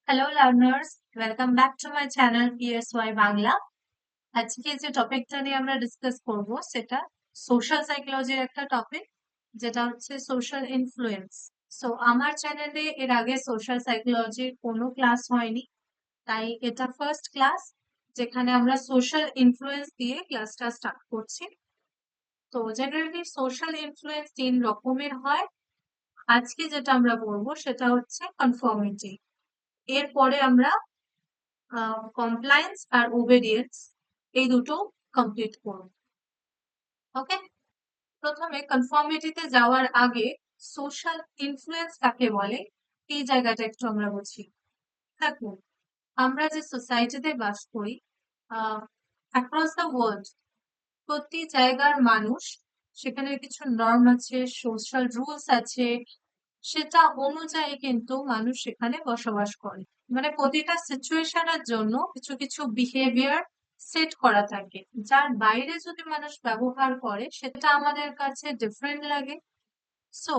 Hello learners, welcome back to my channel PSY Bangla. আজকে যে টপিকটা নিয়ে আমরা ডিসকাস করব সেটা সোশ্যাল সাইকোলজির একটা টপিক, যেটা হচ্ছে সোশ্যাল ইনফ্লুয়েন্স। সো আমার চ্যানেলে এর আগে সোশ্যাল সাইকোলজির কোনো ক্লাস হয়নি, তাই এটা ফার্স্ট ক্লাস যেখানে আমরা সোশ্যাল ইনফ্লুয়েন্স দিয়ে ক্লাসটা স্টার্ট করছি। তো জেনারেলি সোশ্যাল ইনফ্লুয়েন্স 3 রকমের হয়। আজকে যেটা আমরা বলবো সেটা হচ্ছে কনফর্মিটি। এরপরে আমরা কমপ্লায়েন্স আর ওবেডিয়েন্স এই দুটো কমপ্লিট করব। ওকে, প্রথমে কনফর্মিটিতে যাওয়ার আগে সোশ্যাল ইনফ্লুয়েন্স কাকে বলে এই জায়গাটা একটু আমরা বুঝি। দেখুন, আমরা যে সোসাইটিতে বাস করি, অ্যাক্রস দ্য ওয়ার্ল্ড প্রতি জায়গার মানুষ, সেখানে কিছু নর্ম আছে, সোশ্যাল রুলস আছে, সেটা অনুযায়ী কিন্তু মানুষ সেখানে বসবাস করে। মানে প্রতিটা সিচুয়েশনের জন্য কিছু কিছু বিহেভিয়ার সেট করা থাকে, যার বাইরে যদি মানুষ ব্যবহার করে সেটা আমাদের কাছে ডিফারেন্ট লাগে। সো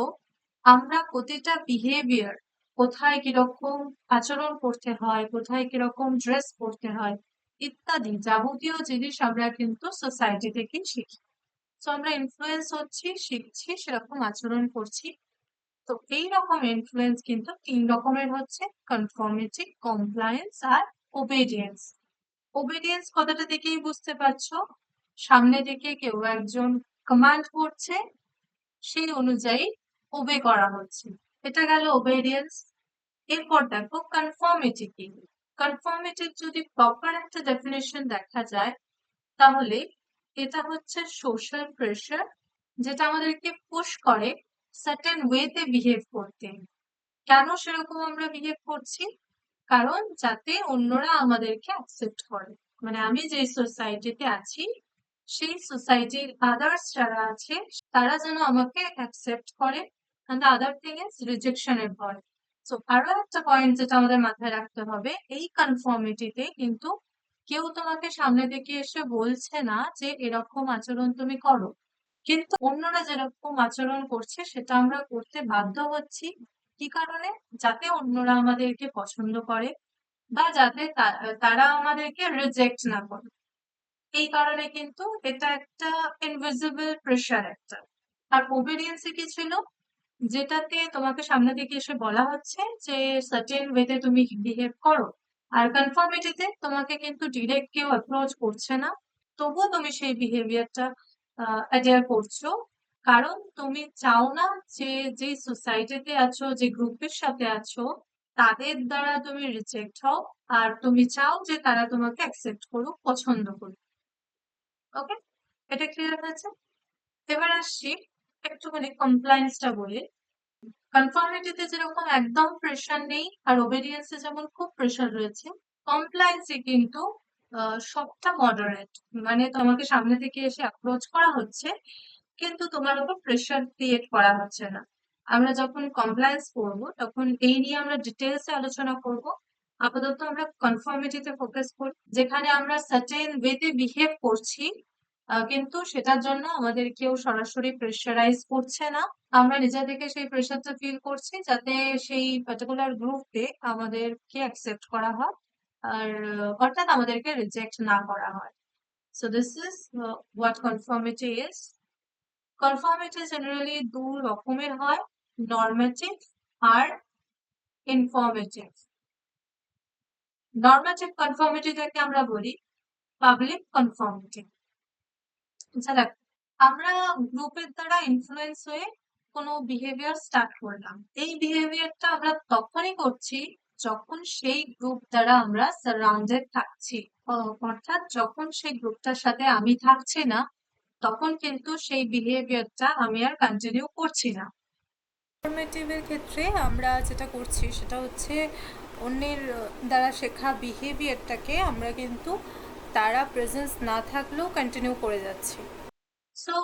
আমরা প্রতিটা বিহেভিয়ার, কোথায় কিরকম আচরণ করতে হয়, কোথায় কিরকম ড্রেস পরতে হয় ইত্যাদি যাবতীয় জিনিস আমরা কিন্তু সোসাইটি থেকে শিখি। তো আমরা ইনফ্লুয়েন্স হচ্ছি, শিখছি, সেরকম আচরণ করছি। তো এই রকম ইনফ্লুয়েন্স কিন্তু 3 রকমের হচ্ছে: কনফর্মিটি, কমপ্লায়েন্স আর ওবেডিয়েন্স। ওবেডিয়েন্স কথাটা দেখেই বুঝতে পারছো, সামনে থেকে কেউ একজন কমান্ড করছে, সেই অনুযায়ী ওবে করা হচ্ছে, এটা গেল ওবেডিয়েন্স। এরপর দেখো কনফর্মিটি কি। কনফর্মিটির যদি প্রপার একটা ডেফিনেশন দেখা যায়, তাহলে এটা হচ্ছে সোশ্যাল প্রেশার, যেটা আমাদেরকে পুশ করে সার্টেন ওয়েতে বিহেভ করতে। কেন সেরকম আমরা বিহেভ করছি? কারণ যাতে অন্যরা আমাদেরকে অ্যাকসেপ্ট করে। মানে আমি যে সোসাইটিতে আছি, সেই সোসাইটির আদার্স যারা আছে তারা যেন আমাকে অ্যাকসেপ্ট করে। and the other thing is রিজেকশনের ভয়। সো আরো একটা পয়েন্ট যেটা আমাদের মাথায় রাখতে হবে, এই কনফর্মিটিতে কিন্তু কেউ তোমাকে সামনে থেকে এসে বলছে না যে এরকম আচরণ তুমি করো, কিন্তু অন্যরা যেরকম আচরণ করছে সেটা আমরা করতে বাধ্য হচ্ছি। কি কারণে? যাতে অন্যরা আমাদেরকে পছন্দ করে বা যাতে তারা আমাদেরকে রিজেক্ট না করে। এই কারণে কিন্তু এটা একটা ইনভিজিবল প্রেশার একটা। আর ওবেডিয়েন্সে কি ছিল? যেটাতে তোমাকে সামনে থেকে এসে বলা হচ্ছে যে সার্টেন ওয়েতে তুমি বিহেভ করো। আর কনফর্মিটিতে তোমাকে কিন্তু ডিরেক্ট কেউ অ্যাপ্রোচ করছে না, তবুও তুমি সেই বিহেভিয়ারটা অ্যাডায়ার করছো, কারণ তুমি চাও না যে যে সোসাইটিতে আছো, যে গ্রুপের সাথে আছো, তাদের দ্বারা তুমি রিজেক্ট হও। আর তুমি চাও যে তারা তোমাকে অ্যাকসেপ্ট করুক, পছন্দ করুক। ওকে, এটা ক্লিয়ার হয়েছে? এবার আসছি একটুখানি কমপ্লায়েন্সটা বলি। কনফর্মিটিতে যেরকম একদম প্রেশার নেই, আর ওবেডিয়েন্সে যেমন খুব প্রেশার রয়েছে, কমপ্লায়েন্সে কিন্তু সবটা মডারেট। মানে তোমাকে সামনে থেকে এসে অ্যাপ্রোচ করা হচ্ছে, কিন্তু তোমার উপর প্রেশার ক্রিয়েট করা হচ্ছে না। আমরা যখন কমপ্লায়েন্স করব তখন এই নিয়ে আমরা ডিটেলসে আলোচনা করব। আপাতত আমরা কনফর্মিটিতে ফোকাস করি, যেখানে আমরা সার্টেন ওয়েতে বিহেভ করছি, কিন্তু সেটার জন্য আমাদের কেউ সরাসরি প্রেশারাইজ করছে না। আমরা নিজে থেকে সেই প্রেশারটা ফিল করছি যাতে সেই পার্টিকুলার গ্রুপে আমাদেরকে অ্যাকসেপ্ট করা হয়, আর অর্থাৎ আমাদেরকে রিজেক্ট না করা হয়। So this is what conformity is. Conformity generally 2 রকমের হয়: নর্মেটিভ আর ইনফর্মেটিভ। নর্মেটিভ কনফর্মিটিটাকে আমরা বলি পাবলিক কনফর্মিটি। আচ্ছা দেখ, আমরা গ্রুপের দ্বারা ইনফ্লুয়েন্স হয়ে কোনো বিহেভিয়ার স্টার্ট করলাম। এই বিহেভিয়ারটা আমরা তখনই করছি যখন সেই গ্রুপ দ্বারা আমরা সারাউন্ডেড থাকছি। অর্থাৎ যখন সেই গ্রুপটার সাথে আমি থাকছি না, তখন কিন্তু সেই বিহেভিয়ারটা আমি আর কন্টিনিউ করছি না। ফর্মেটিভের ক্ষেত্রে আমরা যেটা করছি সেটা হচ্ছে অন্যের দ্বারা শেখা বিহেভিয়ারটাকে আমরা কিন্তু তারা প্রেজেন্স না থাকলেও কন্টিনিউ করে যাচ্ছি। সো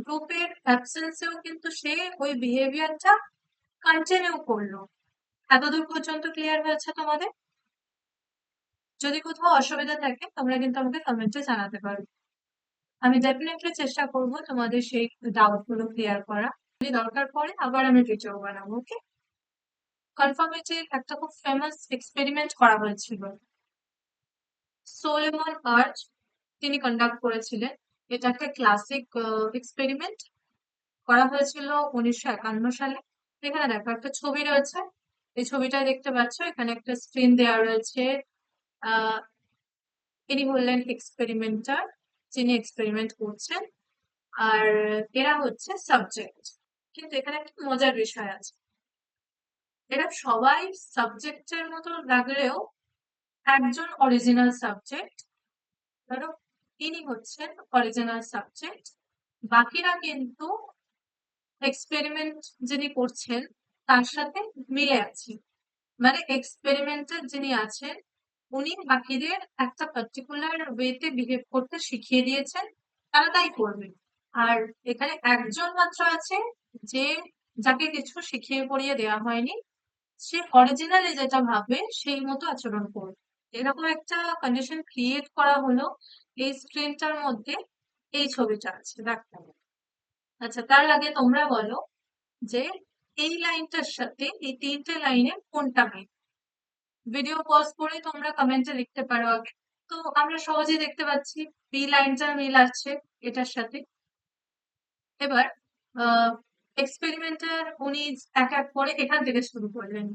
গ্রুপের অ্যাবসেন্সেও কিন্তু সে ওই বিহেভিয়ারটা কন্টিনিউ করলো। এতদূর পর্যন্ত ক্লিয়ার হয়েছে তোমাদের? যদি কোথাও অসুবিধা থাকে তোমরা কিন্তু আমাকে কমেন্টে জানাতে পারো। আমি ডেফিনেটলি চেষ্টা করব তোমাদের সেই ডাউট গুলো ক্লিয়ার করা। যদি দরকার পড়ে আবার আমি ভিডিও বানাবো। ওকে, কনফার্মেটির একটা খুব ফেমাস এক্সপেরিমেন্ট করা হয়েছিল। সোলেমন আর্চ তিনি কন্ডাক্ট করেছিলেন। এটা একটা ক্লাসিক এক্সপেরিমেন্ট করা হয়েছিল 1951 সালে। এখানে দেখো একটা ছবি রয়েছে, এই ছবিটা দেখতে পাচ্ছ, এখানে একটা স্ক্রিন দেওয়া রয়েছে। আহ ইনি হলেন এক্সপেরিমেন্টার, যিনি এক্সপেরিমেন্ট করছেন, আর এরা হচ্ছে সাবজেক্ট। কিন্তু এখানে একটা মজার বিষয় আছে, এরা সবাই সাবজেক্টের মতো লাগলেও একজন অরিজিনাল সাবজেক্ট, ধরো ইনি হচ্ছেন অরিজিনাল সাবজেক্ট, বাকিরা কিন্তু এক্সপেরিমেন্ট যিনি করছেন তার সাথে মিলে আছে। মানে এক্সপেরিমেন্টার যিনি আছেন উনি বাকিদের একটা পার্টিকুলার ওয়েতে বিহেভ করতে শিখিয়ে দিয়েছেন, তারা তাই করবে। আর এখানে একজন মাত্র আছে যে, যাকে কিছু শিখিয়ে পড়িয়ে দেওয়া হয়নি, সে অরিজিনালি যেটা ভাববে সেই মতো আচরণ করবে। এরকম একটা কন্ডিশন ক্রিয়েট করা হলো এই স্ক্রিনটার মধ্যে। এই ছবিটা আছে, দেখতে হবে। আচ্ছা, তার আগে তোমরা বলো যে এই লাইনটার সাথে এই তিনটে লাইনে কোনটা মিল। ভিডিও পজ করে তোমরা কমেন্টে লিখতে পারো আগে। তো আমরা সহজেই দেখতে পাচ্ছি বি লাইনটার মিল আছে এটার সাথে। এবার এক্সপেরিমেন্টার উনি এক এক করে এখান থেকে শুরু করলেন,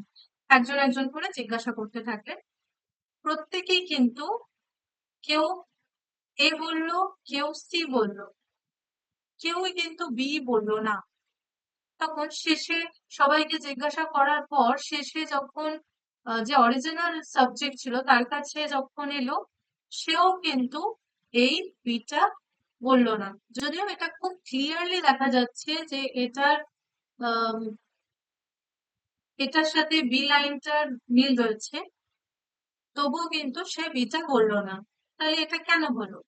একজন একজন করে জিজ্ঞাসা করতে থাকলেন। প্রত্যেকেই কিন্তু কেউ এ বললো, কেউ সি বললো, কেউই কিন্তু বি বললো না। তখন শেষে সবাইকে জিজ্ঞাসা করার পর শেষে যখন যে অরিজিনাল সাবজেক্ট ছিল তার কাছে যখন এলো, সেও কিন্তু এই বিটা বললো না। যদিও এটা খুব ক্লিয়ারলি দেখা যাচ্ছে যে আম, এটার সাথে বি লাইনটার মিল রয়েছে, তবুও কিন্তু সে বিটা বললো না। তাহলে এটা কেন হলো?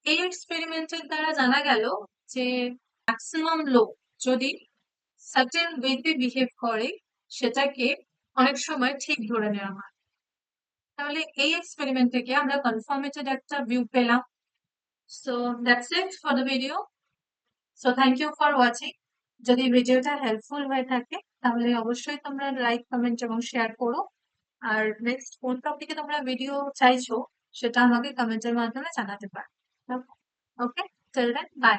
এই এক্সপেরিমেন্টের দ্বারা জানা গেল যে ম্যাক্সিমাম লোক যদি সার্টেন ওয়েতে বিহেভ করে, সেটাকে অনেক সময় ঠিক ধরে নেওয়া হয়। তাহলে এই এক্সপেরিমেন্ট থেকে আমরা কনফার্মেটেড একটা ভিউ পেলাম। So that's it for the video. So thank you for watching. যদি ভিডিওটা হেল্পফুল হয়ে থাকে তাহলে অবশ্যই তোমরা লাইক, কমেন্ট এবং শেয়ার করো। আর নেক্সট কোন টপিকে তোমরা ভিডিও চাইছো সেটা আমাকে কমেন্টের মাধ্যমে জানাতে পারো। ওকে, টিল দেন বাই।